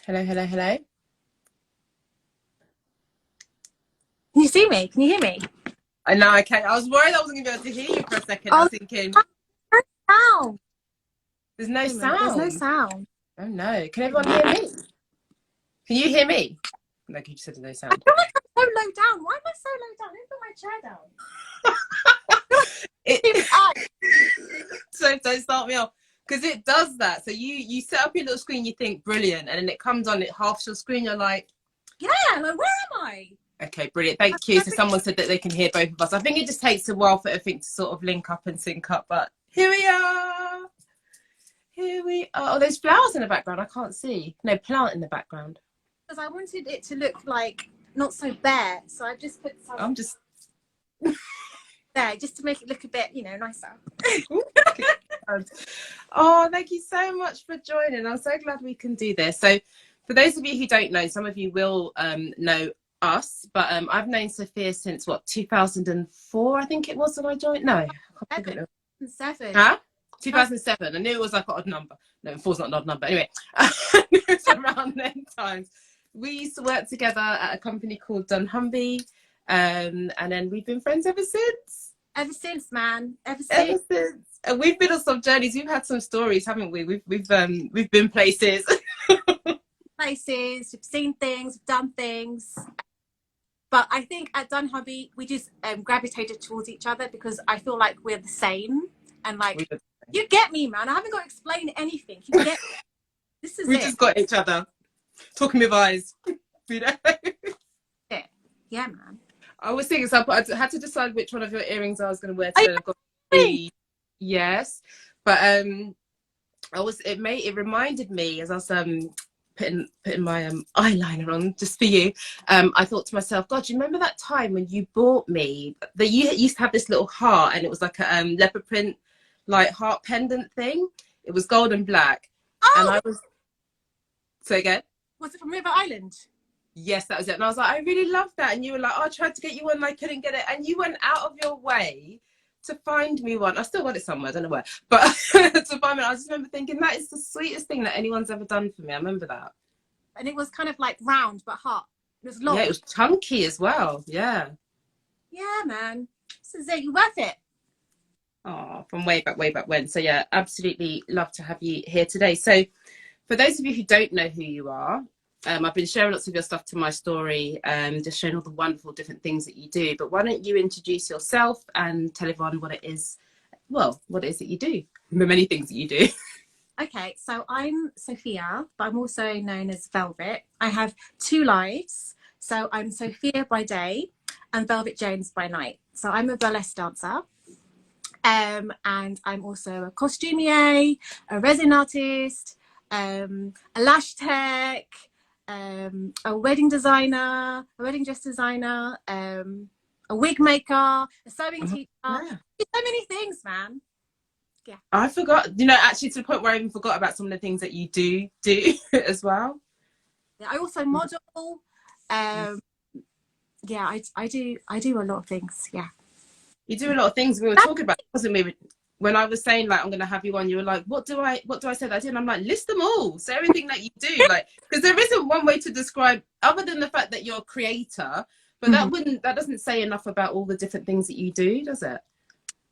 Hello, hello, hello. Can you see me? Can you hear me? I know I can't. I was worried I wasn't going to be able to hear you for a second. I Oh, was thinking, no sound. there's no There's no sound. sound. Oh no. Can everyone hear me? Can you hear me? No, you just said there's no I sound. feel like I'm so low down. Why am I so low down? Let me put my chair down. So don't start me off. Because it does that. So you set up your little screen, you think brilliant, and then it comes on, it halves your screen, you're like, yeah, like where am I? okay, brilliant. Thank you. So someone said that they can hear both of us. I think it just takes a while for everything to sort of link up and sync up, but here we are. Here we are. Oh, there's flowers in the background. I can't see. No, plant in the background. Because I wanted it to look like not so bare, so I just put some. I'm just there just to make it look a bit, nicer. Oh, thank you so much for joining. I'm so glad we can do this. So for those of you who don't know, some of you will know us, but I've known Sophia since 2004, I think it was when I joined. No, 2007. Huh? 2007. I knew it was like an odd number. No, 4's not an odd number. Anyway, it's around then times. We used to work together at a company called Dunnhumby, and then we've been friends ever since. Ever since, man. Ever since. And we've been on some journeys. We've had some stories, haven't we? We've been places. Places, we've seen things, we've done things. But I think at Dunnhumby, we just gravitated towards each other because I feel like we're the same. And like, you get me, man. I haven't got to explain anything. You get me. This is we it. Just got each other. Talking with eyes. You know? Yeah, man. I was thinking, so I had to decide which one of your earrings I was going to wear today. Yes. But it reminded me as I was putting my eyeliner on just for you. I thought to myself, God, do you remember that time when you bought me that you used to have this little heart and it was like a leopard print like heart pendant thing? It was gold and black. Oh, and I was so again. Was it from River Island? Yes, that was it. And I was like, I really love that. And you were like, oh, I tried to get you one and I couldn't get it. And you went out of your way to find me one. I still got it somewhere, I don't know where, but to find me. I just remember thinking that is the sweetest thing that anyone's ever done for me. I remember that. And it was kind of like round but hot. It was long. Yeah, it was chunky as well. Yeah. Yeah, man. This is it. You're worth it. Oh, from way back when. So yeah, absolutely love to have you here today. So for those of you who don't know who you are, I've been sharing lots of your stuff to my story, just showing all the wonderful different things that you do. But why don't you introduce yourself and tell everyone what it is that you do, the many things that you do. Okay, so I'm Sophia, but I'm also known as Velvet. I have 2 lives. So I'm Sophia by day and Velvet Jones by night. So I'm a burlesque dancer. And I'm also a costumier, a resin artist, a lash tech, a wedding designer, a wedding dress designer, a wig maker, a sewing teacher. Yeah. So many things, man. Yeah. I forgot, actually to the point where I even forgot about some of the things that you do as well. Yeah, I also model. Yeah, I do a lot of things. Yeah. You do a lot of things. We were talking about, wasn't we? When I was saying like I'm gonna have you on, you were like, what do I say that I do? And I'm like, list them all. So everything that you do, like, because there isn't one way to describe other than the fact that you're a creator, but that doesn't say enough about all the different things that you do, does it?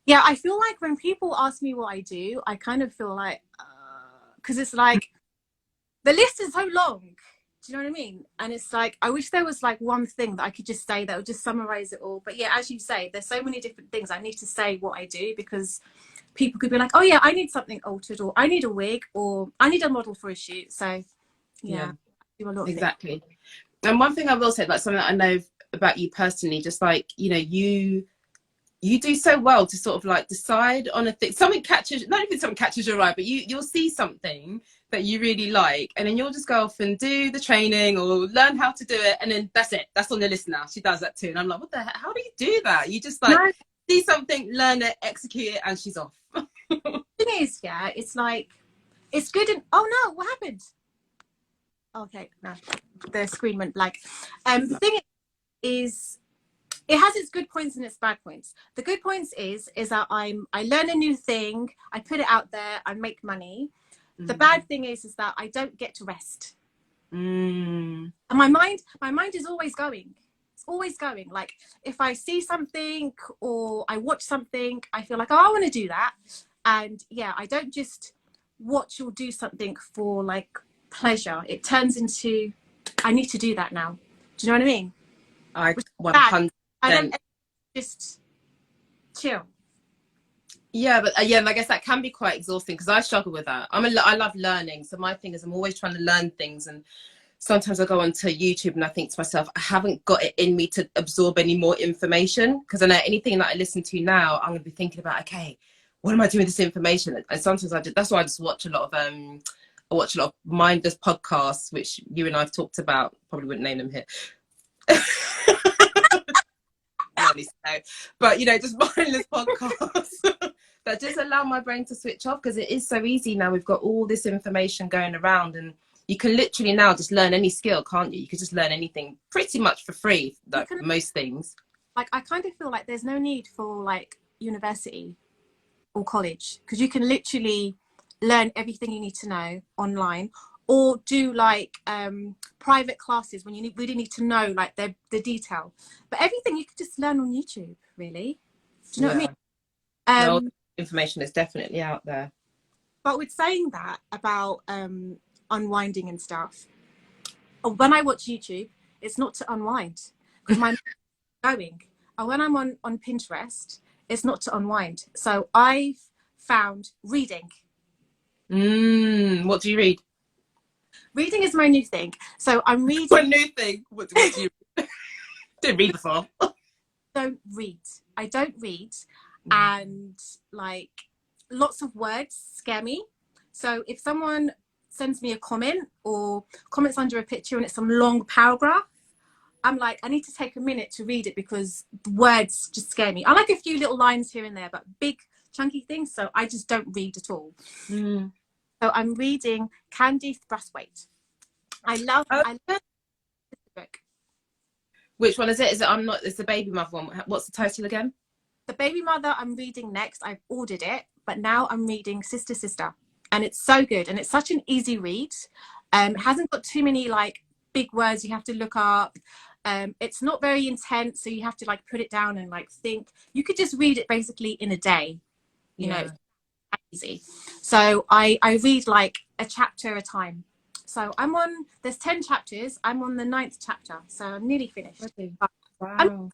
Yeah, I feel like when people ask me what I do, I kind of feel like, because it's like the list is so long. Do you know what I mean? And it's like, I wish there was like one thing that I could just say that would just summarize it all. But yeah, as you say, there's so many different things. I need to say what I do because people could be like, oh yeah, I need something altered, or I need a wig, or I need a model for a shoot. So yeah. I do a lot of exactly things. And one thing I will say, like something that I know about you personally, just like, you do so well to sort of like decide on a thing. Something catches, not even something catches your eye, but you'll see something that you really like, and then you'll just go off and do the training or learn how to do it, and then that's it. That's on the list now. She does that too, and I'm like, what the heck? How do you do that? You just like see something, learn it, execute it, and she's off. The thing is, yeah, it's like it's good. And oh no, what happened? Okay, no, the screen went blank. The thing is, it has its good points and its bad points. The good points is that I learn a new thing, I put it out there, I make money. The bad thing is that I don't get to rest. Mm. And my mind is always going. It's always going. Like if I see something or I watch something, I feel like, oh, I want to do that. And yeah, I don't just watch or do something for like pleasure. It turns into, I need to do that now. Do you know what I mean? I Which is bad. 100%. I don't just chill. Yeah, but yeah, I guess that can be quite exhausting because I struggle with that. I love learning, so my thing is I'm always trying to learn things, and sometimes I go onto YouTube and I think to myself, I haven't got it in me to absorb any more information, because I know anything that I listen to now, I'm going to be thinking about, okay, what am I doing with this information? And sometimes that's why I just watch a lot of mindless podcasts, which you and I've talked about. Probably wouldn't name them here. But just mindless podcasts that just allow my brain to switch off, because it is so easy now. We've got all this information going around, and you can literally now just learn any skill, can't you? You can just learn anything pretty much for free, like most things. Like I kind of feel like there's no need for like university or college, because you can literally learn everything you need to know online, or do like private classes when you really need to know like the detail. But everything you could just learn on YouTube, really. Do you know what I mean? No, information is definitely out there. But with saying that about unwinding and stuff, when I watch YouTube, it's not to unwind because my mind's going. And when I'm on Pinterest, it's not to unwind. So I've found reading. What do you read? Reading is my new thing. So I'm reading. What new thing? What do you read? Didn't read before. I don't read. And like lots of words scare me. So if someone sends me a comment or comments under a picture and it's some long paragraph, I'm like, I need to take a minute to read it because the words just scare me. I like a few little lines here and there, but big chunky things, so I just don't read at all. So I'm reading Candice Brathwaite. I love this book. Which one is it? It's the Baby Mother one. What's the title again? The Baby Mother I'm reading next. I've ordered it, but now I'm reading Sister Sister, and it's so good, and it's such an easy read. It hasn't got too many like big words you have to look up. It's not very intense, so you have to like put it down and like think. You could just read it basically in a day, you know, easy. So I read like a chapter at a time. So there's 10 chapters. I'm on the 9th chapter, so I'm nearly finished. Okay. Wow.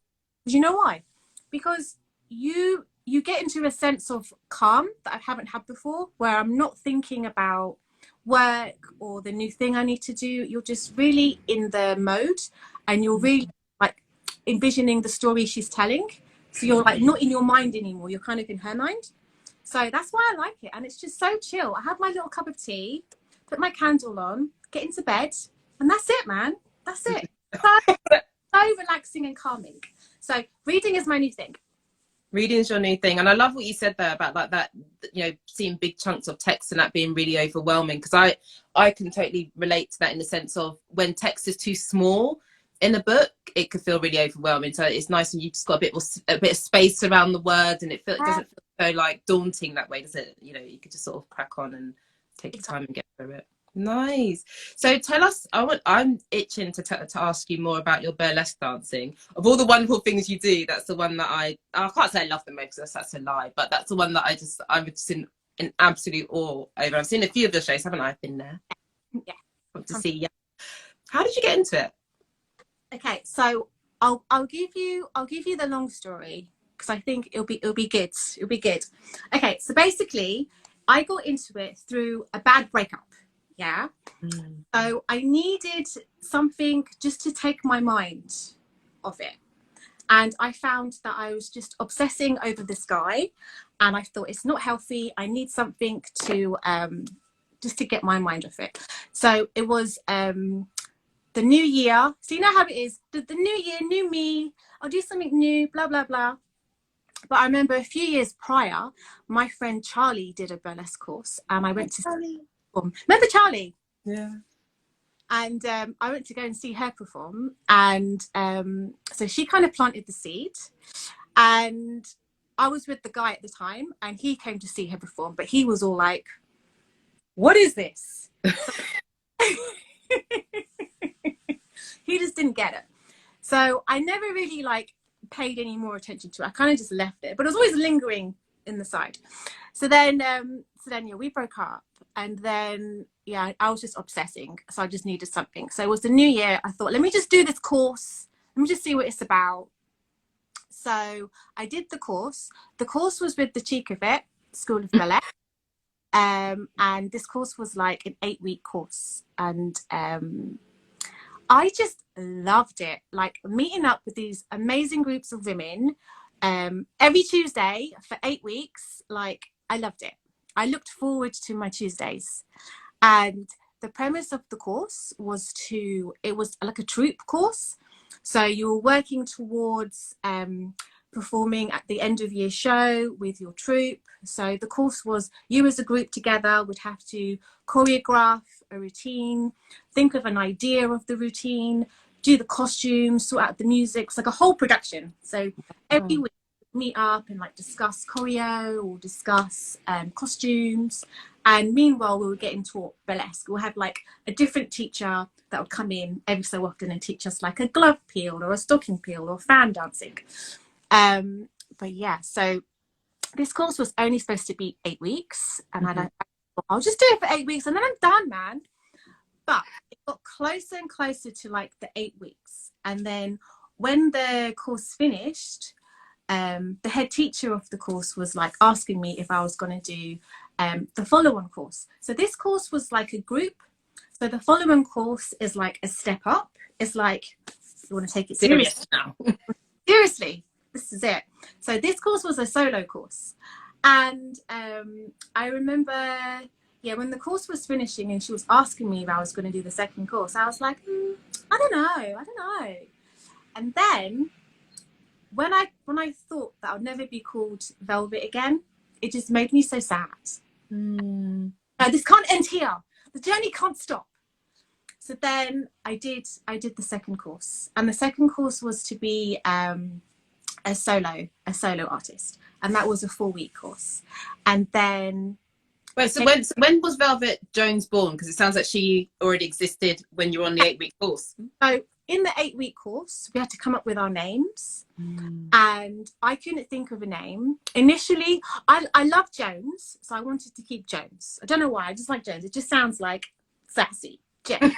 You know why? Because you get into a sense of calm that I haven't had before, where I'm not thinking about work or the new thing I need to do. You're just really in the mode, and you're really like envisioning the story she's telling. So you're like not in your mind anymore. You're kind of in her mind. So that's why I like it. And it's just so chill. I have my little cup of tea, put my candle on, get into bed, and that's it, man. That's it. So relaxing and calming. So reading is my new thing. Reading is your new thing. And I love what you said there about like that, seeing big chunks of text and that being really overwhelming, because I can totally relate to that, in the sense of when text is too small in a book, it could feel really overwhelming. So it's nice when you've just got a bit of space around the words, and it doesn't feel so like daunting that way, does it? You could just sort of crack on and take your time and get through it. Nice. So tell us, I'm itching to ask you more about your burlesque dancing. Of all the wonderful things you do, that's the one that I can't say I love the most, that's a lie, but that's the one that I'm just in absolute awe over. I've seen a few of your shows, haven't I? I've been there. Yeah. Want to see. Yeah. How did you get into it? Okay, so I'll give you the long story, because I think it'll be good. It'll be good. Okay, so basically, I got into it through a bad breakup. Yeah. So I needed something just to take my mind off it. And I found that I was just obsessing over this guy, and I thought it's not healthy. I need something to just to get my mind off it. So it was the new year. So you know how it is. The new year, new me. I'll do something new, blah, blah, blah. But I remember a few years prior, my friend Charlie did a burlesque course, and I went to Charlie. Remember Charlie? Yeah. And I went to go and see her perform, and so she kind of planted the seed, and I was with the guy at the time, and he came to see her perform, but he was all like, what is this? didn't get it. So I never really like paid any more attention to it. I kind of just left it, but it was always lingering in the side. So then yeah, we broke up, and then yeah, I was just obsessing, so I just needed something. So it was the new year. I thought, let me just do this course. Let me just see what it's about. So I did the course. The course was with the Chicavet School of Ballet. And this course was like an 8-week course. And I just loved it. Like meeting up with these amazing groups of women every Tuesday for 8 weeks. Like I loved it. I looked forward to my Tuesdays. And the premise of the course was it was like a troupe course. So you were working towards performing at the end of year show with your troupe. So the course was you as a group together would have to choreograph a routine, think of an idea of the routine, do the costumes, sort out the music. It's like a whole production. So every week meet up and like discuss choreo or discuss costumes. And meanwhile, we were getting taught burlesque. We'll have like a different teacher that would come in every so often and teach us like a glove peel or a stocking peel or fan dancing. But yeah, so this course was only supposed to be 8 weeks, and I'll just do it for 8 weeks and then I'm done, man. But it got closer and closer to like the 8 weeks, and then when the course finished, the head teacher of the course was like asking me if I was going to do the follow-on course. So this course was like a group. So the follow-on course is like a step up. It's like, you want to take it seriously now. Seriously, this is it. So this course was a solo course. And I remember, yeah, when the course was finishing and she was asking me if I was going to do the second course, I was like, I don't know. And then when I thought that I'd never be called Velvet again, it just made me so sad. No, this can't end here. The journey can't stop. So then I did the second course, and the second course was to be a solo artist, and that was a 4-week course. And then wait, so when was Velvet Jones born? Because it sounds like she already existed when you were on the 8-week course. So in the 8-week course, we had to come up with our names, and I couldn't think of a name. Initially, I love Jones, so I wanted to keep Jones. I don't know why, I just like Jones. It just sounds like sassy, Jones.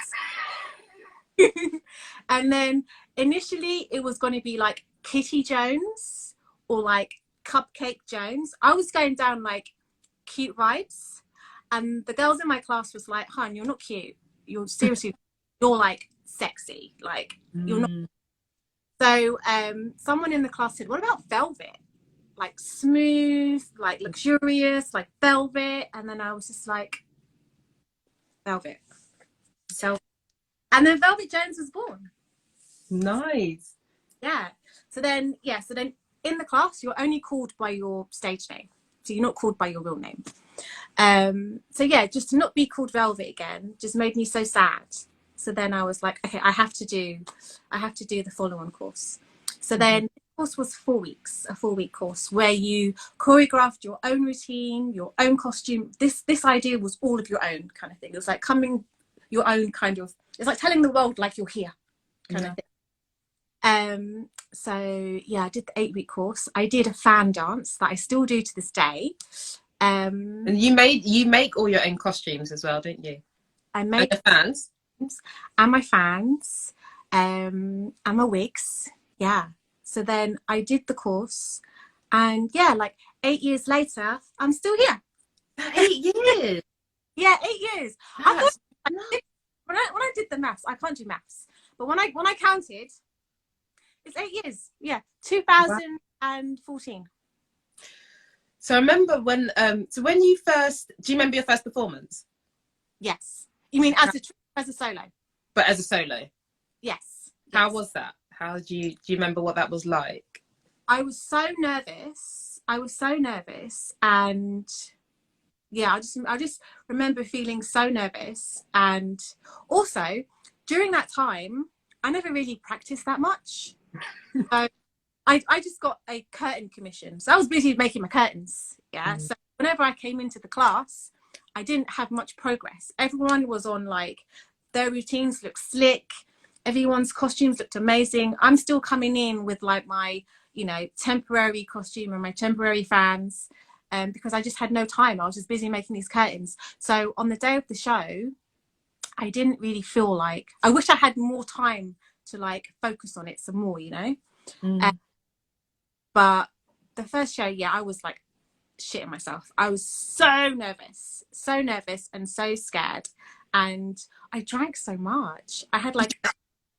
And then initially it was going to be like Kitty Jones or like Cupcake Jones. I was going down like cute vibes, and the girls in my class was like, "Hun, you're not cute. You're seriously, you're like sexy. Like you're not." So someone in the class said, "What about Velvet? Like smooth, like luxurious, like velvet." And then I was just like, Velvet. So, and then Velvet Jones was born. Nice. Yeah. So then in the class, you're only called by your stage name. So you're not called by your real name. So yeah, just to not be called Velvet again just made me so sad. So then I was like, okay, I have to do the follow-on course. So then the course was 4 weeks, a 4-week course where you choreographed your own routine, your own costume. This idea was all of your own kind of thing. It was like coming your own kind of, it's like telling the world like you're here kind of thing. So yeah, I did the 8-week course. I did a fan dance that I still do to this day. And you make all your own costumes as well, don't you? I make and the fans and my fans and my wigs. Yeah. So then I did the course, and yeah, like 8 years later, I'm still here. 8 years. Yeah, 8 years. When I did the maths, I can't do maths, but when I counted, it's 8 years. Yeah, 2014. So I remember when you first, do you remember your first performance? Yes. You mean as a solo? But as a solo? Yes. How was that? How do you remember what that was like? I was so nervous, and yeah, I just remember feeling so nervous. And also during that time, I never really practiced that much. So I just got a curtain commission. So I was busy making my curtains. Yeah. So whenever I came into the class, I didn't have much progress. Everyone was on like, their routines looked slick. Everyone's costumes looked amazing. I'm still coming in with like my, you know, temporary costume and my temporary fans, because I just had no time. I was just busy making these curtains. So on the day of the show, I didn't really feel like, I wish I had more time to like focus on it some more, you know. But the first show, yeah, I was like shitting myself. I was so nervous and so scared, and I drank so much. I had like a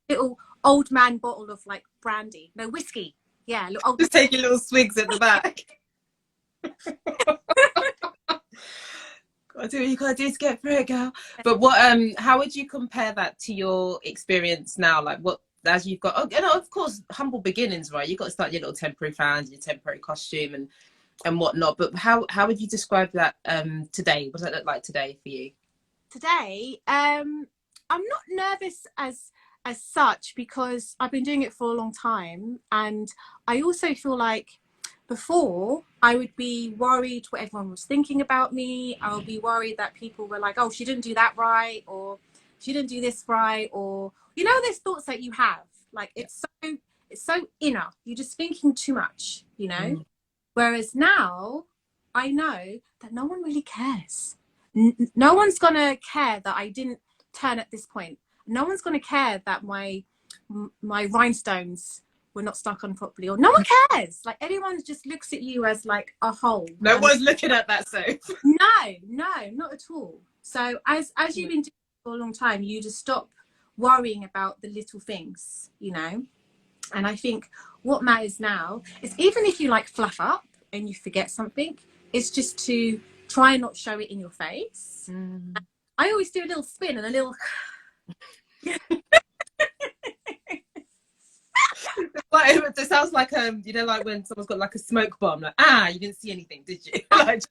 little old man bottle of like brandy, no, whiskey. Yeah, little old. Just taking little swigs at the back. Gotta do what you gotta do to get through it, girl. But what how would you compare that to your experience now? Like, what, as you've got, oh, you know, of course, humble beginnings, right? You've got to start your little temporary fans, your temporary costume and whatnot. But how would you describe that today? What does that look like today for you? Today, I'm not nervous as such, because I've been doing it for a long time, and I also feel like before I would be worried what everyone was thinking about me. I would be worried that people were like, oh, she didn't do that right, or she didn't do this right, or, you know, there's thoughts that you have, like it's so inner, you're just thinking too much, you know. Whereas now I know that no one really cares. No one's gonna care that I didn't turn at this point. No one's gonna care that my rhinestones were not stuck on properly, or no one cares. Like, everyone just looks at you as like a whole. No one's looking at that, so no, not at all. So as you've been doing it for a long time, you just stop worrying about the little things, you know. And I think what matters now is, even if you like fluff up and you forget something, it's just to try and not show it in your face. I always do a little spin and a little like, it sounds like you know, like when someone's got like a smoke bomb, like, you didn't see anything, did you? Like,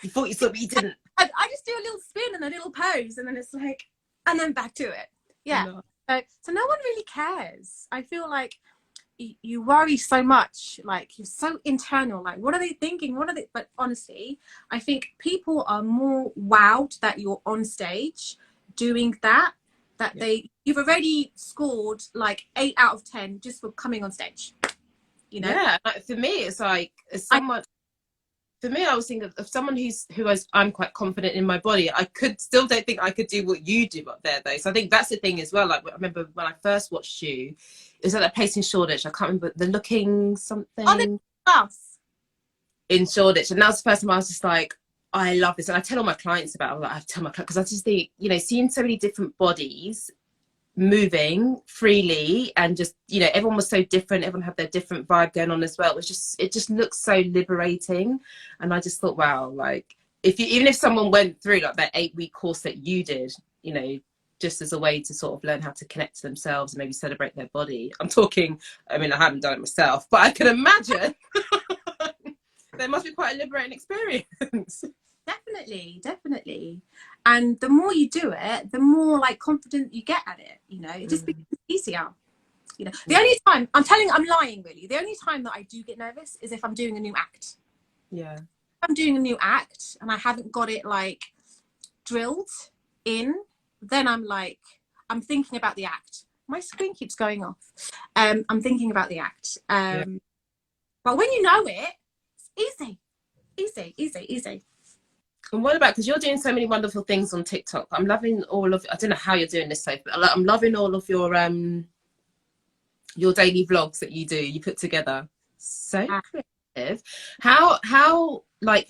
you thought you saw, but you didn't. I just do a little spin and a little pose, and then it's like, and then back to it. Yeah. No. So no one really cares. I feel like you worry so much, like you're so internal, like what are they thinking, what are they, but honestly I think people are more wowed that you're on stage doing that you've already scored like 8 out of 10 just for coming on stage, you know. Yeah, for me it's like, as someone, for me I was thinking of someone I'm quite confident in my body. I don't think I could do what you do up there though. So I think that's the thing as well. Like, I remember when I first watched you, it was at that place in Shoreditch. I can't remember, the Looking something. Oh, the bus in Shoreditch, and that was the first time I was just like, I love this. And I tell all my clients about it. Like, I tell my clients, because I just think, you know, seeing so many different bodies moving freely, and just, you know, everyone was so different, everyone had their different vibe going on as well. It just looks so liberating. And I just thought, wow, like, even if someone went through like that 8-week course that you did, you know, just as a way to sort of learn how to connect to themselves and maybe celebrate their body. I'm talking, I mean, I haven't done it myself, but I can imagine there must be quite a liberating experience. Definitely. And the more you do it, the more like confident you get at it, you know. It just becomes easier, you know. The only time, I'm lying really, the only time that I do get nervous is if I'm doing a new act. Yeah. If I'm doing a new act and I haven't got it like drilled in, then I'm thinking about the act. My screen keeps going off. I'm thinking about the act. But when you know it, it's easy. And what about, because you're doing so many wonderful things on TikTok. I'm loving all of, I don't know how you're doing this, Sophie, but I'm loving all of your daily vlogs that you put together. So creative. How like,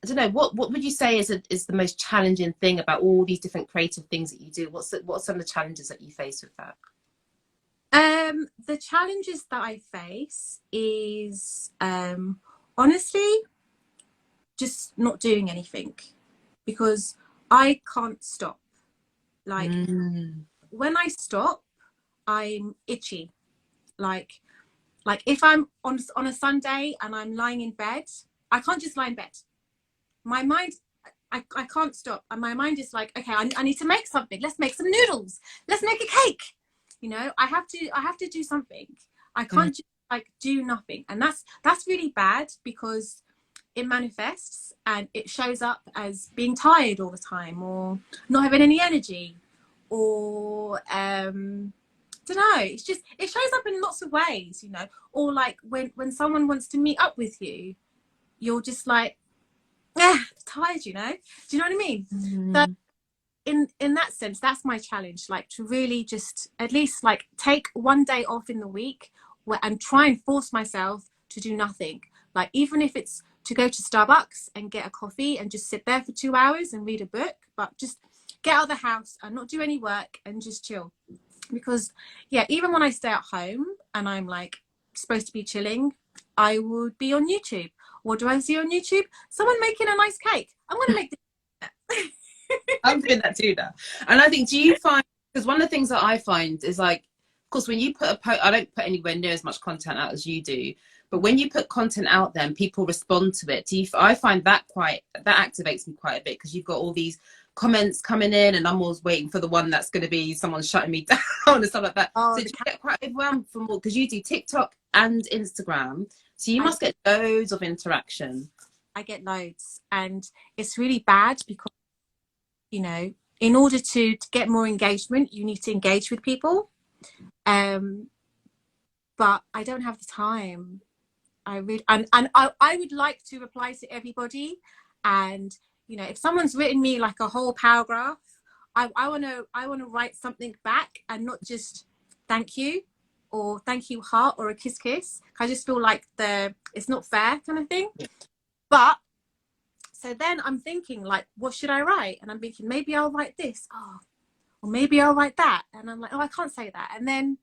I don't know, what would you say is the most challenging thing about all these different creative things that you do? What are some of the challenges that you face with that? The challenges that I face is honestly just not doing anything, because I can't stop. Like when I stop, I'm itchy. Like if I'm on a Sunday and I'm lying in bed, I can't just lie in bed. My mind, I can't stop, and my mind is like, okay, I need to make something. Let's make some noodles. Let's make a cake. You know, I have to do something. I can't just like do nothing, and that's really bad, because it manifests and it shows up as being tired all the time or not having any energy. or don't know, it's just, it shows up in lots of ways, you know. Or like when someone wants to meet up with you, you're just like, tired, you know. Do you know what I mean? So in that sense, that's my challenge, like to really just at least like take one day off in the week and try and force myself to do nothing. Like even if it's to go to Starbucks and get a coffee and just sit there for 2 hours and read a book, but just get out of the house and not do any work and just chill. Because yeah, even when I stay at home and I'm like supposed to be chilling, I would be on YouTube. What do I see on YouTube? Someone making a nice cake. I'm going to make this. I'm doing that too now. And I think, do you find, because one of the things that I find is like, of course, when you put a post, I don't put anywhere near as much content out as you do, but when you put content out there and people respond to it, I find that that activates me quite a bit, because you've got all these comments coming in and I'm always waiting for the one that's going to be someone shutting me down and stuff like that. Oh, so you get quite overwhelmed for more, because you do TikTok and Instagram, so you must get loads of interaction. I get loads, and it's really bad because, you know, in order to get more engagement, you need to engage with people. But I don't have the time. I would like to reply to everybody, and you know, if someone's written me like a whole paragraph, I want to write something back, and not just thank you or thank you heart or a kiss. I just feel like it's not fair kind of thing. But so then I'm thinking like, what should I write? And I'm thinking maybe I'll write this, or maybe I'll write that, and I'm like, oh, I can't say that, and then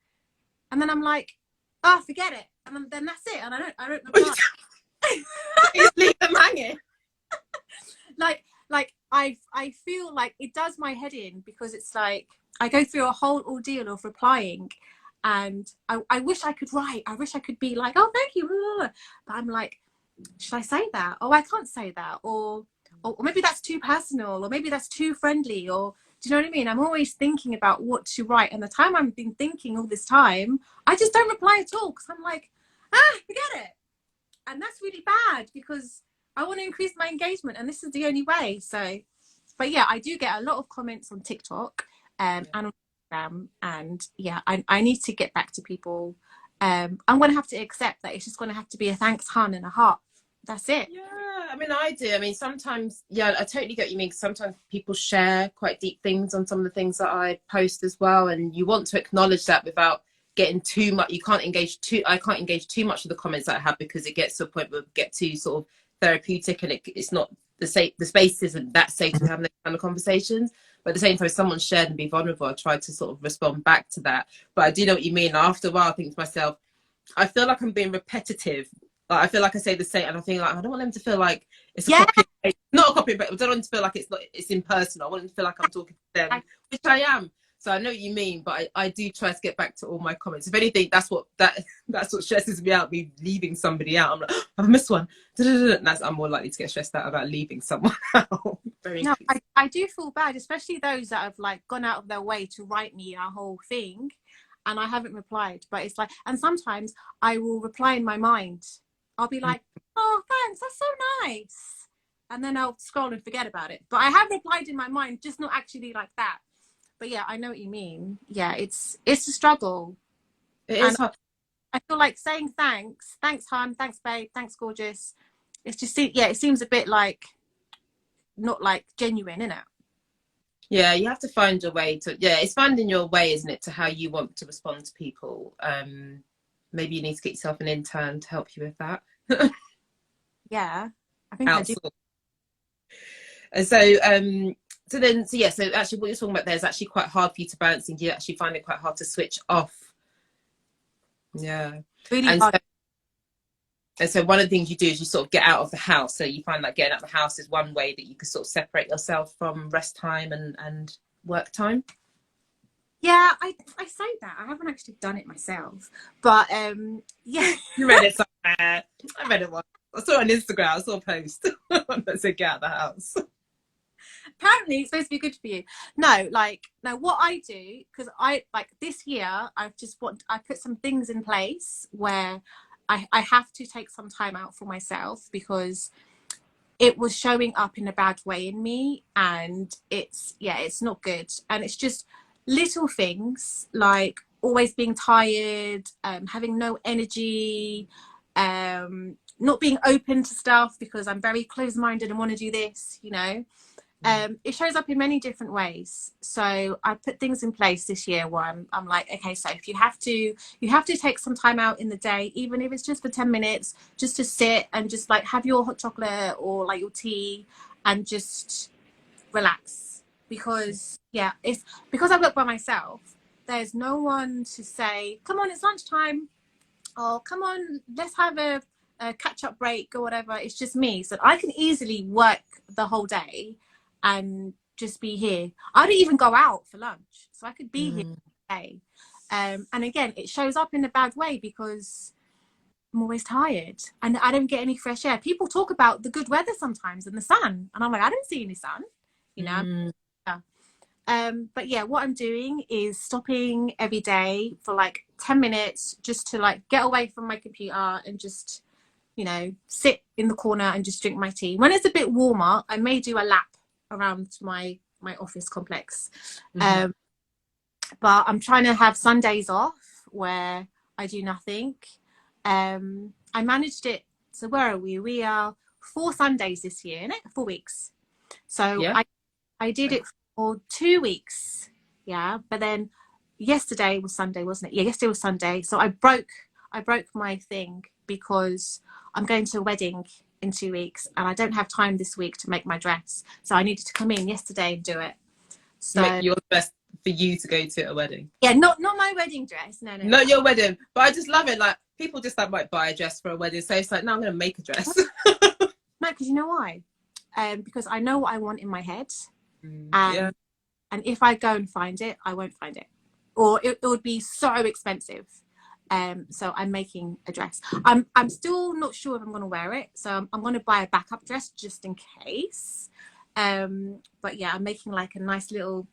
I'm like, oh, forget it, and then that's it, and I don't reply. You leave them hanging. like I feel like it does my head in, because it's like I go through a whole ordeal of replying, and I wish I could write. I wish I could be like, oh, thank you, but I'm like, should I say that? Oh, I can't say that, or maybe that's too personal, or maybe that's too friendly, or do you know what I mean? I'm always thinking about what to write, and the time I've been thinking all this time, I just don't reply at all, because I'm like, forget it. And that's really bad, because I want to increase my engagement, and this is the only way. So, but yeah, I do get a lot of comments on TikTok and on Instagram, and yeah, I need to get back to people. I'm going to have to accept that it's just going to have to be a thanks, hun, and a heart. That's it. Yeah, I mean, I do. I mean, sometimes, yeah, I totally get what you mean. Sometimes people share quite deep things on some of the things that I post as well, and you want to acknowledge that without getting too much. I can't engage too much with the comments that I have, because it gets to a point where we get too sort of therapeutic, and it's not the space isn't that safe to have those kind of conversations. But at the same time, if someone shared and be vulnerable, I try to sort of respond back to that. But I do know what you mean. After a while, I think to myself, I feel like I'm being repetitive. Like, I feel like I say the same, and I think like, I don't want them to feel like it's a copy. Not a copy, but I don't want them to feel like it's impersonal. I want them to feel like I'm talking to them, which I am. So I know what you mean, but I do try to get back to all my comments. If anything, that's what stresses me out, me leaving somebody out. I'm like, oh, I've missed one. And I'm more likely to get stressed out about leaving someone out. I do feel bad, especially those that have like gone out of their way to write me a whole thing, and I haven't replied. But it's like, and sometimes I will reply in my mind. I'll be like, oh, thanks, that's so nice. And then I'll scroll and forget about it. But I have replied in my mind, just not actually like that. But yeah, I know what you mean. Yeah, it's a struggle. It is hard. I feel like saying thanks, hon, thanks, babe, thanks, gorgeous. It's just, yeah, it seems a bit like not like genuine, isn't it? Yeah, you have to find your way to. Yeah, it's finding your way, isn't it, to how you want to respond to people. Maybe you need to get yourself an intern to help you with that. Yeah, I think I do. And so actually what you're talking about there is actually quite hard for you to balance, and you actually find it quite hard to switch off. Yeah. Really hard. And so one of the things you do is you sort of get out of the house. So you find like getting out of the house is one way that you can sort of separate yourself from rest time and work time. Yeah, I say that. I haven't actually done it myself. But yeah. You read it somewhere. I read it once. I saw it on Instagram. I saw a post that said get out of the house. Apparently it's supposed to be good for you. No, what I do, because I like this year I put some things in place where I have to take some time out for myself, because it was showing up in a bad way in me, and it's not good. And it's just little things like always being tired, having no energy, not being open to stuff because I'm very closed-minded and want to do this, you know. It shows up in many different ways. So I put things in place this year where I'm like, okay, so if you have to take some time out in the day, even if it's just for 10 minutes, just to sit and just like have your hot chocolate or like your tea and just relax. Because yeah, it's because I work by myself, there's no one to say, come on, it's lunchtime, or come on, let's have a catch up break or whatever. It's just me. So I can easily work the whole day and just be here. I don't even go out for lunch. So I could be here all day. And again, it shows up in a bad way because I'm always tired and I don't get any fresh air. People talk about the good weather sometimes and the sun. And I'm like, I don't see any sun, you know? But yeah, what I'm doing is stopping every day for like 10 minutes just to like get away from my computer and just, you know, sit in the corner and just drink my tea. When it's a bit warmer, I may do a lap around my office complex. But I'm trying to have Sundays off where I do nothing. I managed it. So where are we? We are 4 Sundays this year, isn't it? 4 weeks. So Yeah. I did it for 2 weeks. Yeah. But then yesterday was Sunday, wasn't it? Yeah, yesterday was Sunday. So I broke my thing because I'm going to a wedding in 2 weeks and I don't have time this week to make my dress. So I needed to come in yesterday and do it. So Make your best for you to go to a wedding. Yeah, not my wedding dress. No. Not your wedding. But I just love it. Like people just like might buy a dress for a wedding. So it's like, no, I'm gonna make a dress. No, because you know why? Because I know what I want in my head. Yeah. And if I go and find it, I won't find it. Or it would be so expensive. So I'm making a dress. I'm still not sure if I'm gonna wear it. So I'm gonna buy a backup dress just in case. But yeah, I'm making like a nice little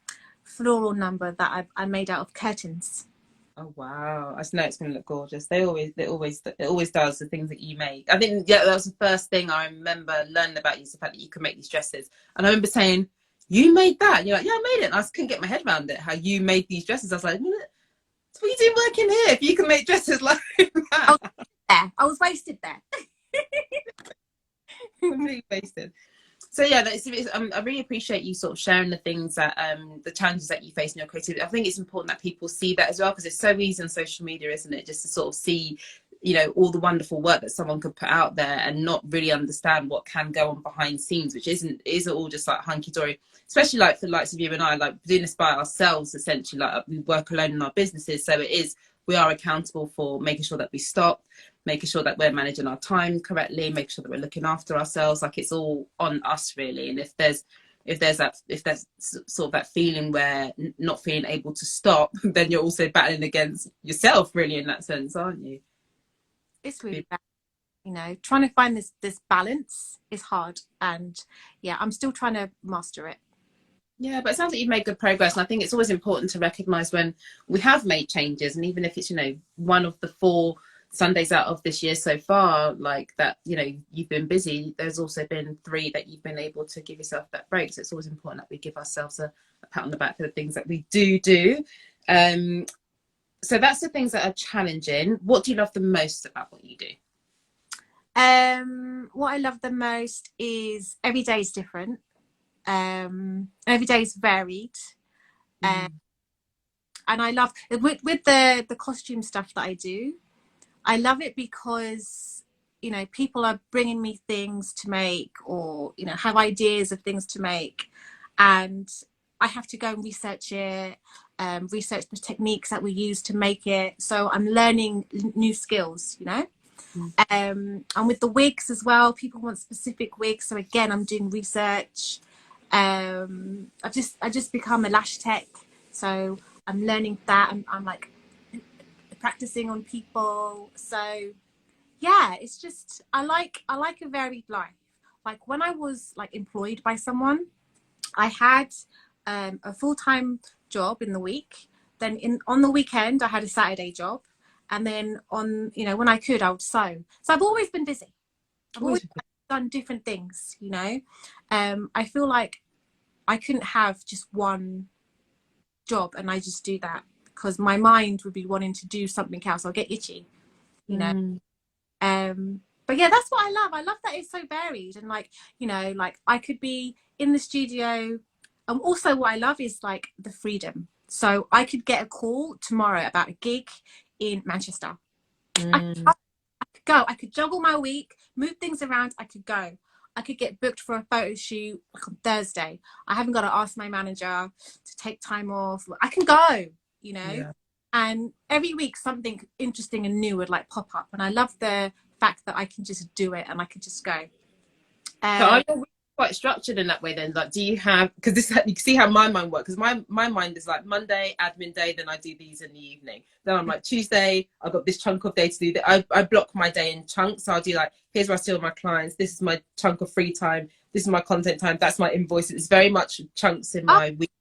floral number that I made out of curtains. Oh wow! I just know it's going to look gorgeous. It always does. The things that you make. I think that was the first thing I remember learning about you, is the fact that you can make these dresses. And I remember saying, "You made that?" And you're like, "Yeah, I made it." And I just couldn't get my head around it. How you made these dresses? I was like, "What are you doing working here? If you can make dresses like that?" I was wasted there. Completely wasted. So yeah, I really appreciate you sort of sharing the things that the challenges that you face in your creativity. I think it's important that people see that as well, because it's so easy on social media, isn't it, just to sort of see, you know, all the wonderful work that someone could put out there and not really understand what can go on behind scenes, which isn't all just like hunky-dory, especially like for the likes of you and I, like doing this by ourselves essentially. Like we work alone in our businesses, so we are accountable for making sure that we stop, making sure that we're managing our time correctly, making sure that we're looking after ourselves. Like it's all on us really. And if there's sort of that feeling where not feeling able to stop, then you're also battling against yourself really in that sense, aren't you? It's really bad. You know, trying to find this balance is hard. And yeah, I'm still trying to master it. Yeah, but it sounds like you've made good progress. And I think it's always important to recognise when we have made changes. And even if it's, you know, one of the 4 Sundays out of this year so far, like that, you know, you've been busy, there's also been 3 that you've been able to give yourself that break. So it's always important that we give ourselves a pat on the back for the things that we do. So that's the things that are challenging. What do you love the most about what you do? What I love the most is every day is different. Every day is varied. And I love with the costume stuff that I do. I love it because, you know, people are bringing me things to make, or, you know, have ideas of things to make, and I have to go and research it, research the techniques that we use to make it. So I'm learning new skills, you know. And with the wigs as well, people want specific wigs. So again, I'm doing research. I just become a lash tech, so I'm learning that. I'm like practicing on people. So yeah, it's just I like a varied life. Like when I was like employed by someone, I had a full-time job in the week. Then on the weekend, I had a Saturday job. And then on, you know, when I could, I would sew. So I've always been busy. I've always done different things, you know. I feel like I couldn't have just one job and I just do that because my mind would be wanting to do something else. I'll get itchy, you know. But yeah, that's what I love. I love that it's so varied and like, you know, like I could be in the studio. And also what I love is like the freedom. So I could get a call tomorrow about a gig in Manchester. I could go. I could juggle my week, move things around. I could go. I could get booked for a photo shoot like on Thursday. I haven't got to ask my manager to take time off. I can go, you know. Yeah. And every week something interesting and new would like pop up. And I love the fact that I can just do it and I can just go. So are your weeks quite structured in that way then? Like, do you have, because this, you can see how my mind works, because my mind is like Monday admin day, then I do these in the evening, then I'm like Tuesday I've got this chunk of day to do that. I block my day in chunks. So I'll do like, here's where I see all my clients, this is my chunk of free time, this is my content time, that's my invoice. It's very much chunks in my week.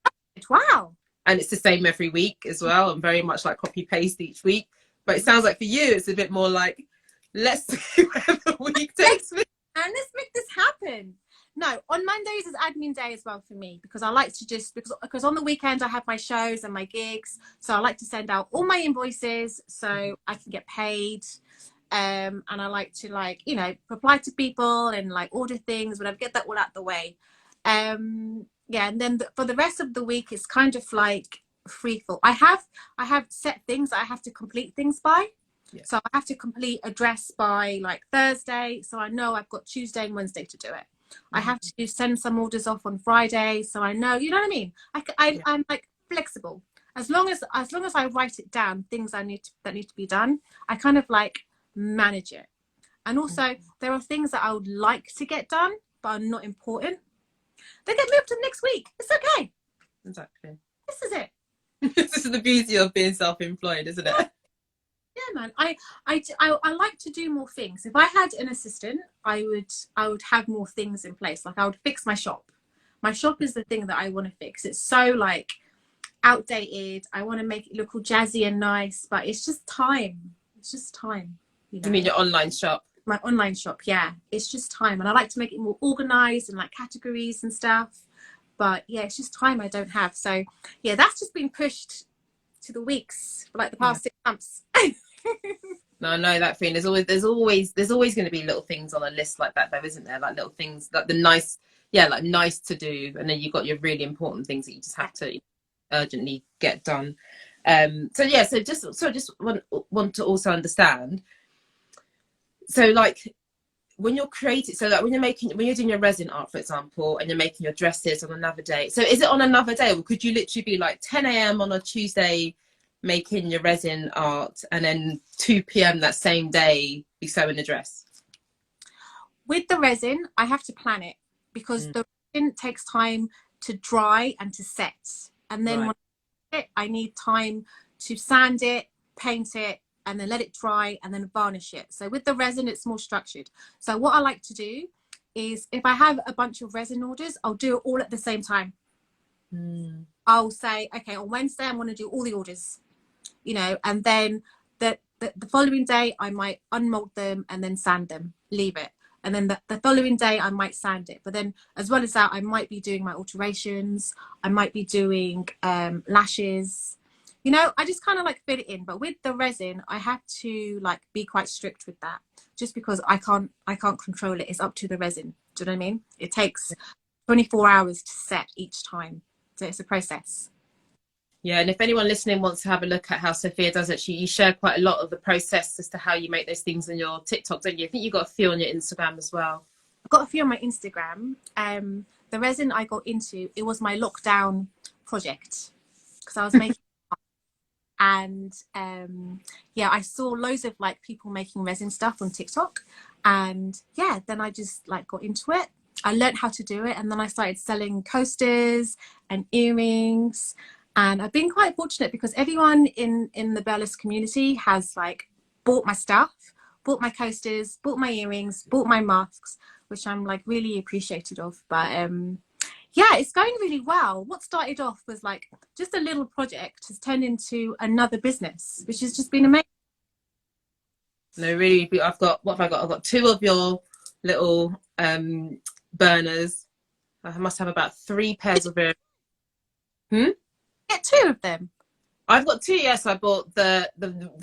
Wow. And it's the same every week as well. I'm very much like copy paste each week, but it sounds like for you it's a bit more like, let's see where the week takes me and let's make this happen. No, on Mondays is admin day as well for me, because I like to just, because on the weekend I have my shows and my gigs, so I like to send out all my invoices so I can get paid, and I like to, like, you know, reply to people and like order things, whatever, get that all out the way. Yeah, and then for the rest of the week it's kind of like free fall. I have set things I have to complete things by. Yeah. So I have to complete a dress by like Thursday, so I know I've got Tuesday and Wednesday to do it. I have to send some orders off on Friday, so I know, you know what I mean? I'm like flexible. As long as I write it down, things that need to be done, I kind of like manage it. And also there are things that I would like to get done, but are not important. They get moved to next week. It's okay. Exactly. This is it. This is the beauty of being self-employed, isn't it? Yeah, man. I like to do more things. If I had an assistant, I would have more things in place. Like I would fix my shop. My shop is the thing that I want to fix. It's so like outdated. I want to make it look all jazzy and nice, but it's just time. It's just time. You know? You mean your online shop? My online shop, yeah. It's just time, and I like to make it more organized and like categories and stuff. But yeah, it's just time I don't have. So yeah, that's just been pushed to the weeks for like the past 6 months. No, I know that feeling. There's always going to be little things on a list like that, though, isn't there? Like little things, like the nice, like nice to do, and then you've got your really important things that you just have to urgently get done. So just want to also understand. So like when you're creating, so like when you're doing your resin art, for example, and you're making your dresses on another day. So is it on another day, or could you literally be like 10 a.m. on a Tuesday making your resin art, and then 2 p.m. that same day be sewing the dress? With the resin, I have to plan it, because the resin takes time to dry and to set. And then when I need time to sand it, paint it, and then let it dry and then varnish it. So with the resin, it's more structured. So what I like to do is, if I have a bunch of resin orders, I'll do it all at the same time. I'll say, okay, on Wednesday, I'm going to do all the orders, you know, and then the following day, I might unmold them and then sand them, leave it. And then the following day, I might sand it. But then as well as that, I might be doing my alterations. I might be doing lashes. You know, I just kind of like fit it in. But with the resin, I have to like be quite strict with that, just because I can't control it. It's up to the resin. Do you know what I mean? It takes 24 hours to set each time. So it's a process. Yeah, and if anyone listening wants to have a look at how Sophia does it, you share quite a lot of the process as to how you make those things on your TikTok, don't you? I think you've got a few on your Instagram as well. I've got a few on my Instagram. The resin I got into, it was my lockdown project, because I was making and yeah, I saw loads of like people making resin stuff on TikTok, and yeah, then I just like got into it. I learned how to do it, and then I started selling coasters and earrings. And I've been quite fortunate, because everyone in the burlesque community has like bought my stuff, bought my coasters, bought my earrings, bought my masks, which I'm like really appreciative of. But yeah, it's going really well. What started off was like just a little project has turned into another business, which has just been amazing. No, really, I've got 2 of your little burners. I must have about 3 pairs of earrings. Get get 2 of them? I've got 2. Yes, I bought the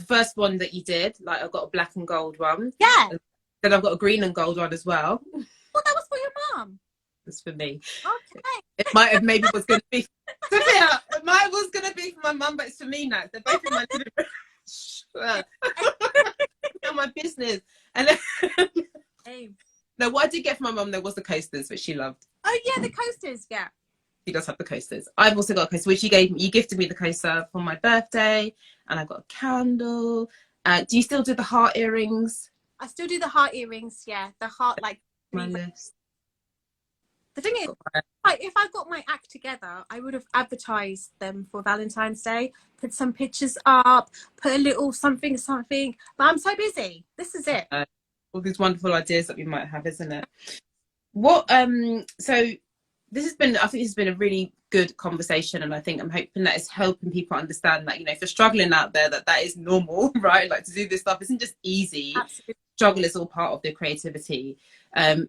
first one that you did. Like, I've got a black and gold one. Yeah. And then I've got a green and gold one as well. Well, that was for your mum. It's for me. Okay. It might have maybe was going to be Sophia. It might was going to be for my mum, but it's for me now. They're both in my living room. Not my business. And then, Hey. no, what I did get for my mum though was the coasters, which she loved. Oh yeah, the coasters. Yeah. She does have the coasters. I've also got a coaster, which you gifted me the coaster for my birthday, and I got a candle. Do you still do the heart earrings? I still do the heart earrings. Yeah, the heart like. My list. The thing is, like, if I got my act together, I would have advertised them for Valentine's Day, put some pictures up, put a little something, but I'm so busy. This is it. All these wonderful ideas that we might have, isn't it? What, so this has been, I think this has been a really good conversation, and I think I'm hoping that it's helping people understand that, you know, if you're struggling out there, that is normal, right? Like, to do this stuff isn't just easy. Absolutely. Struggle is all part of their creativity.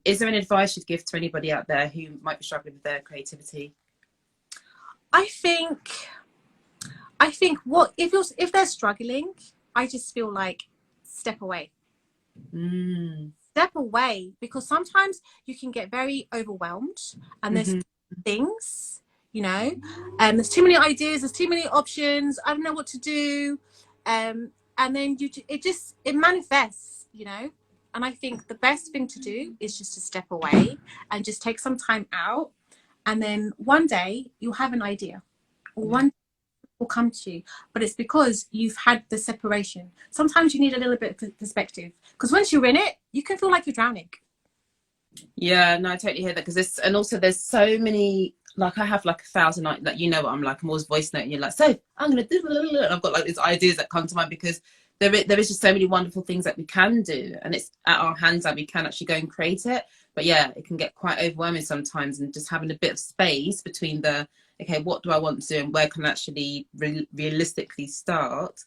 Is there any advice you'd give to anybody out there who might be struggling with their creativity? I think what if they're struggling, I just feel like step away. Step away, because sometimes you can get very overwhelmed, and there's things, you know, there's too many ideas, there's too many options, I don't know what to do, and then it manifests, you know. And I think the best thing to do is just to step away and just take some time out, and then one day you'll have an idea, or one day will come to you, but it's because you've had the separation. Sometimes you need a little bit of perspective, because once you're in it, you can feel like you're drowning. Yeah, no, I totally hear that, because and also there's so many, like, I have like 1,000, like, you know what I'm like, I'm always voice noting, you're like, so I'm gonna do, and I've got like these ideas that come to mind, because there is just so many wonderful things that we can do, and it's at our hands that we can actually go and create it. But yeah, it can get quite overwhelming sometimes, and just having a bit of space between the, okay, what do I want to do and where can I actually realistically start,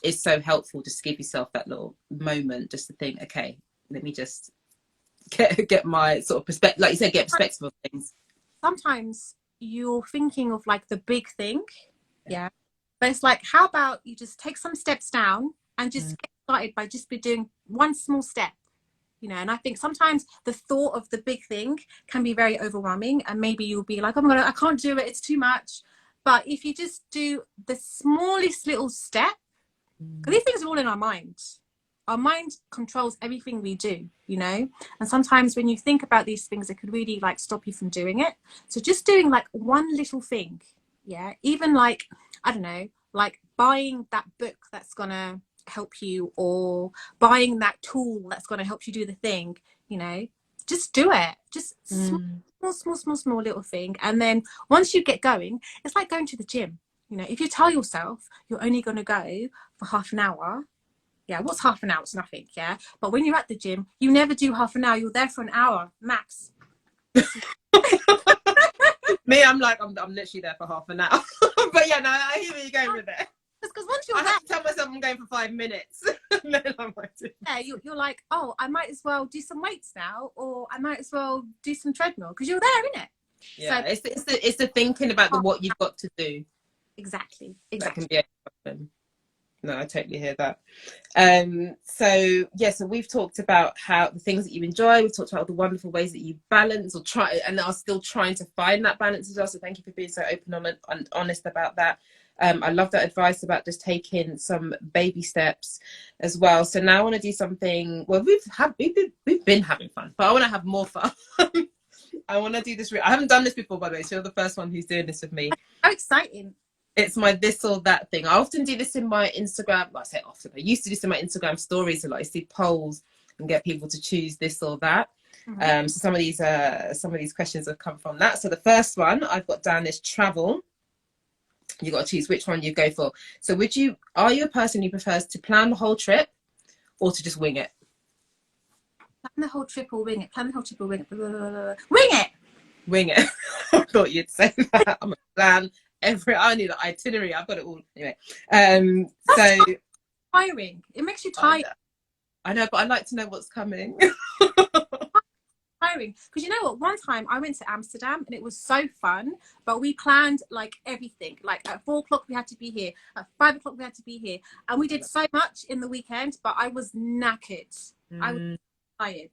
is so helpful. Just to give yourself that little moment just to think, okay, let me just get my sort of perspective, like you said, get perspective of things. Sometimes you're thinking of like the big thing, yeah, but it's like, how about you just take some steps down and just get started by just be doing one small step, you know. And I think sometimes the thought of the big thing can be very overwhelming, and maybe you'll be like, oh my god, I can't do it, it's too much. But if you just do the smallest little step, because these things are all in our mind. Our mind controls everything we do, you know. And sometimes when you think about these things, it could really like stop you from doing it. So just doing like one little thing, yeah, even like, I don't know, like buying that book that's gonna help you, or buying that tool that's going to help you do the thing, you know, just do it. Just small little thing. And then once you get going, it's like going to the gym, you know. If you tell yourself you're only going to go for half an hour, yeah, what's half an hour? It's nothing, yeah. But when you're at the gym, you never do half an hour, you're there for an hour max. Me, I'm like, I'm literally there for half an hour. But yeah, no, I hear where you're going with it. Because once you're I have to tell myself I'm going for 5 minutes. Then I might do. Yeah, you're like, oh, I might as well do some weights now, or I might as well do some treadmill, because you're there, isn't it? Yeah, so it's the thinking about what you've got to do. Exactly. That can be a problem. No, I totally hear that. So we've talked about how the things that you enjoy. We've talked about all the wonderful ways that you balance or try and are still trying to find that balance as well. So thank you for being so open and honest about that. I love that advice about just taking some baby steps as well. So now I want to do something. Well, we've been having fun, but I want to have more fun. I want to do this. I haven't done this before, by the way. So you're the first one who's doing this with me. How exciting! It's my this or that thing. I often do this in my Instagram. Well, I say often. I used to do this in my Instagram stories a lot. I see polls and get people to choose this or that. So some of these questions have come from that. So the first one I've got down is travel. You got to choose which one you go for. So are you a person who prefers to plan the whole trip or to just wing it? Plan the whole trip or wing it? Plan the whole trip or wing it? Wing it! Wing it. I thought you'd say that. I'm a plan. I need an itinerary. I've got it all. Anyway. So tiring. It makes you tired. I know, but I like to know what's coming. tiring. Because you know what? One time I went to Amsterdam and it was so fun, but we planned like everything. Like at 4 o'clock we had to be here. At 5 o'clock we had to be here. And we did so much in the weekend, but I was knackered. I was tired.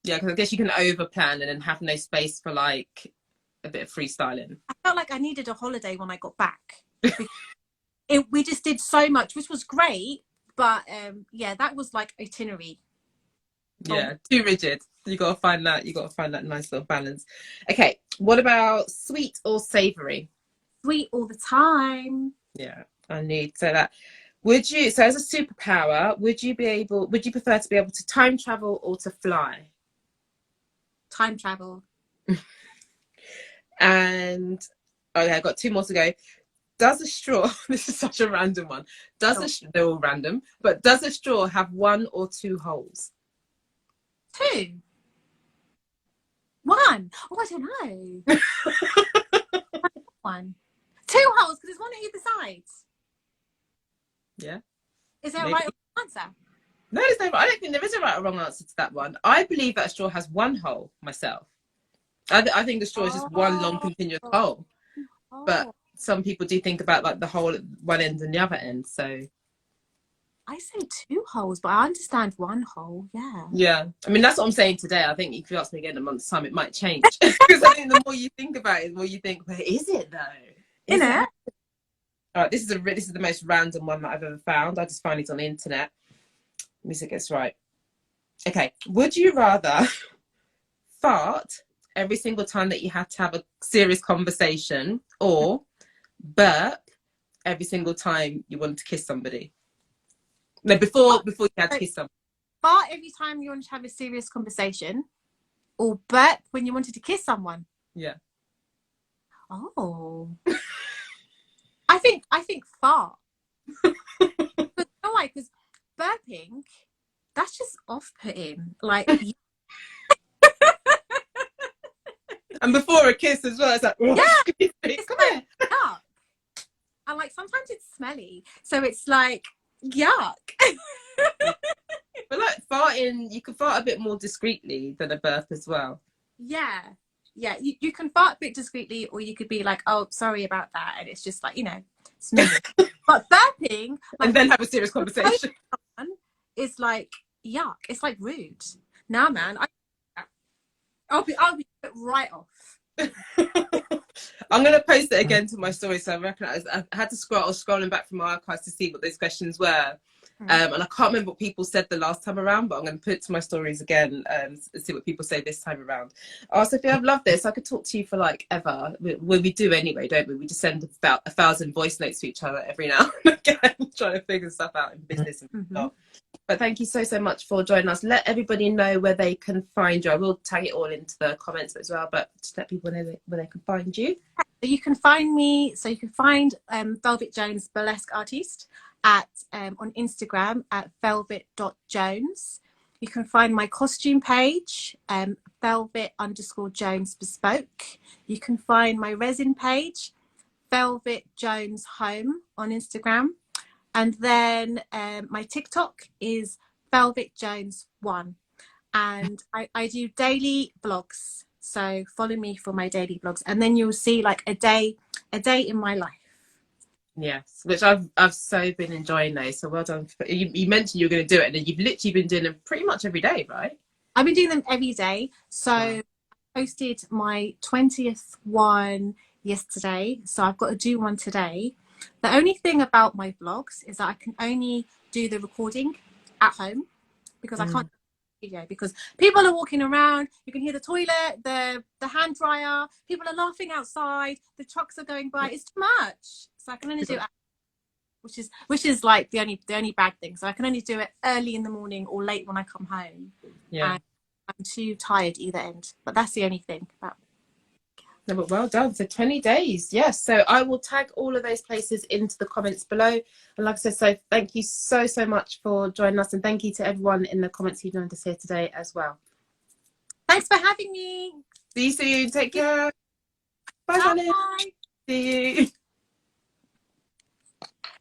Yeah, because I guess you can over plan and then have no space for like a bit of freestyling. I felt like I needed a holiday when I got back. We just did so much, which was great. But yeah, that was like itinerary. Yeah, too rigid. You got to find that. You got to find that nice little balance. Okay, what about sweet or savoury? Sweet all the time. Yeah, I need so that. Would you? So as a superpower, would you prefer to be able to time travel or to fly? Time travel. And okay, I've got 2 more to go. Does a straw, this is such a random one. They're all random, but does a straw have 1 or 2 holes? 2. 1. Oh, I don't know. 1. 2 holes because there's one at either side. Yeah. Is there a right or wrong answer? No, there's no. I don't think there is a right or wrong answer to that one. I believe that a straw has 1 hole myself. I think the straw is just one long continuous hole. But some people do think about like the hole at one end and the other end. So I say 2 holes, but I understand 1 hole. Yeah. Yeah. I mean, that's what I'm saying today. I think if you ask me again in a month's time, it might change. Because I think the more you think about it, the more you think, where is it though? Isn't it? All right, this is the most random one that I've ever found. I just found it on the internet. Let me see if it gets right. Okay. Would you rather fart every single time that you had to have a serious conversation, or burp every single time you wanted to kiss somebody? No, before you had to kiss somebody. Fart every time you wanted to have a serious conversation, or burp when you wanted to kiss someone? Yeah. Oh. I think fart. But you know why? Because burping, that's just off-putting. Like And before a kiss as well, it's like, oh, yeah, it's like, yuck. And like sometimes it's smelly, so it's like yuck. But like farting, you can fart a bit more discreetly than a burp as well. Yeah, you can fart a bit discreetly, or you could be like, oh, sorry about that, and it's just like, you know, smelly. But burping, like, and then have a serious conversation, is like yuck. It's like rude. Nah, man, I'll be right off. I'm going to post it again to my story. So I reckon I had to scrolling back from my archives to see what those questions were. And I can't remember what people said the last time around, but I'm going to put it to my stories again and see what people say this time around. Oh, Sophia, I've loved this. I could talk to you for like ever. We do anyway, don't we? We just send about 1,000 voice notes to each other every now and again, trying to figure stuff out in business and stuff. But thank you so much for joining us. Let everybody know where they can find you. I will tag it all into the comments as well, but just let people know where they can find you. You can find me, so you can find Velvet Jones Burlesque Artiste at on Instagram at velvet.jones. You can find my costume page, velvet_Jones Bespoke. You can find my resin page, Velvet Jones Home on Instagram. And then my TikTok is Velvet Jones 1. And I do daily vlogs. So follow me for my daily vlogs. And then you'll see like a day in my life. Yes, which I've so been enjoying those. So well done. You mentioned you were going to do it, and you've literally been doing them pretty much every day, right? I've been doing them every day. So I posted my 20th one yesterday. So I've got to do one today. The only thing about my vlogs is that I can only do the recording at home because I can't do video, because people are walking around, you can hear the toilet, the hand dryer, people are laughing outside, the trucks are going by. It's too much. So I can only do it, which is like the only bad thing. So I can only do it early in the morning or late when I come home. Yeah. And I'm too tired either end. But that's the only thing about No, but well done. So 20 days. Yes. So I will tag all of those places into the comments below. And like I said, so thank you so much for joining us. And thank you to everyone in the comments who joined us here today as well. Thanks for having me. See you soon. Take care. Bye, honey. Bye. See you.